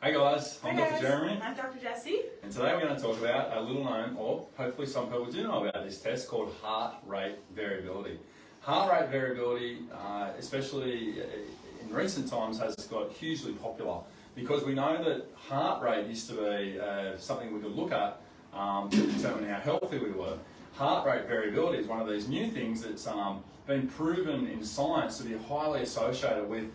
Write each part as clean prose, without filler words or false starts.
Hey guys, I'm Hi Dr. guys. Jeremy, I'm Dr. Jessie. and today we're going to talk about a little known, or hopefully some people do know about this test called heart rate variability. Heart rate variability, especially in recent times, has got hugely popular because we know that heart rate used to be something we could look at to determine how healthy we were. Heart rate variability is one of these new things that's been proven in science to be highly associated with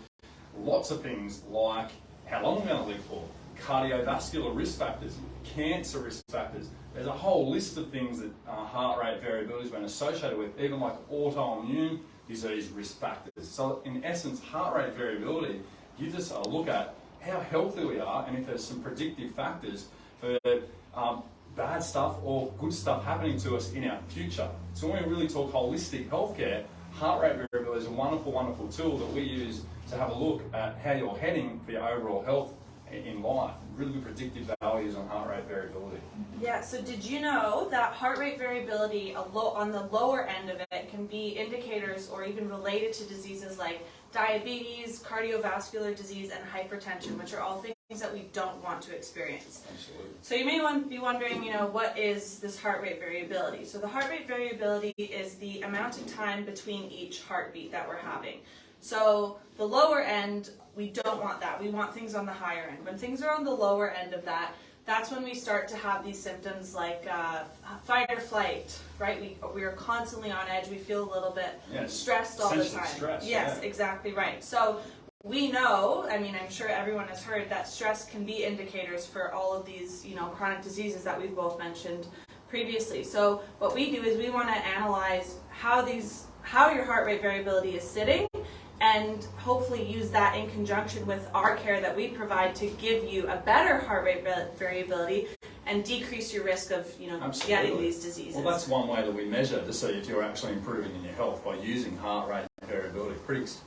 lots of things like how long we're going to live for, cardiovascular risk factors, cancer risk factors. There's a whole list of things that heart rate variability has been associated with, even like autoimmune disease risk factors. So in essence, heart rate variability gives us a look at how healthy we are and if there's some predictive factors for bad stuff or good stuff happening to us in our future. So when we really talk holistic healthcare, heart rate variability is a wonderful, wonderful tool that we use to have a look at how you're heading for your overall health in life. Really good predictive values on heart rate variability. Yeah, so did you know that heart rate variability on the lower end of it can be indicators or even related to diseases like diabetes, cardiovascular disease, and hypertension, which are all things that we don't want to experience. Absolutely. So you may be wondering, what is this heart rate variability? So the heart rate variability is the amount of time between each heartbeat that we're having. So the lower end, we don't want that. We want things on the higher end. When things are on the lower end of that, that's when we start to have these symptoms like fight or flight, right? We are constantly on edge. We feel a little bit stressed all the time. Stress, yes, exactly right. So we know, I'm sure everyone has heard that stress can be indicators for all of these, chronic diseases that we've both mentioned previously. So what we do is we want to analyze how your heart rate variability is sitting, and hopefully use that in conjunction with our care that we provide to give you a better heart rate variability and decrease your risk of getting these diseases. Well, that's one way that we measure to see if you're actually improving in your health, by using heart rate variability.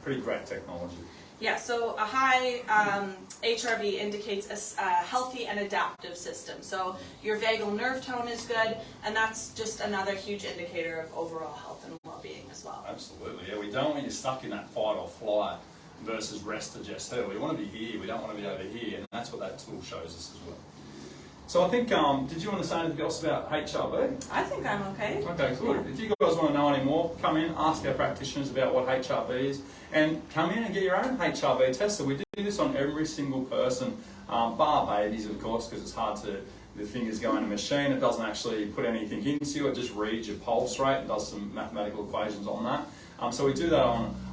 Pretty great technology. Yeah, so a high HRV indicates a healthy and adaptive system. So your vagal nerve tone is good, and that's just another huge indicator of overall health and well-being as well. Absolutely, yeah. We don't want you stuck in that fight or flight versus rest or just settle. We want to be here, we don't want to be over here, and that's what that tool shows us as well. So I think, did you want to say anything else about HRV? I think I'm okay. Okay, good. If you guys want to know any more, come in, ask our practitioners about what HRV is, and come in and get your own HRV test. So we do this on every single person, bar babies, of course, because it's hard to, the fingers go in a machine. It doesn't actually put anything into you. It just reads your pulse rate and does some mathematical equations on that. So we do that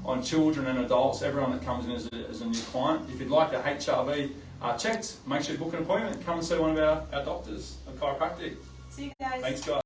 on children and adults, everyone that comes in as a new client. If you'd like the HRV checked, make sure you book an appointment. Come and see one of our doctors, a chiropractic. See you guys. Thanks, guys.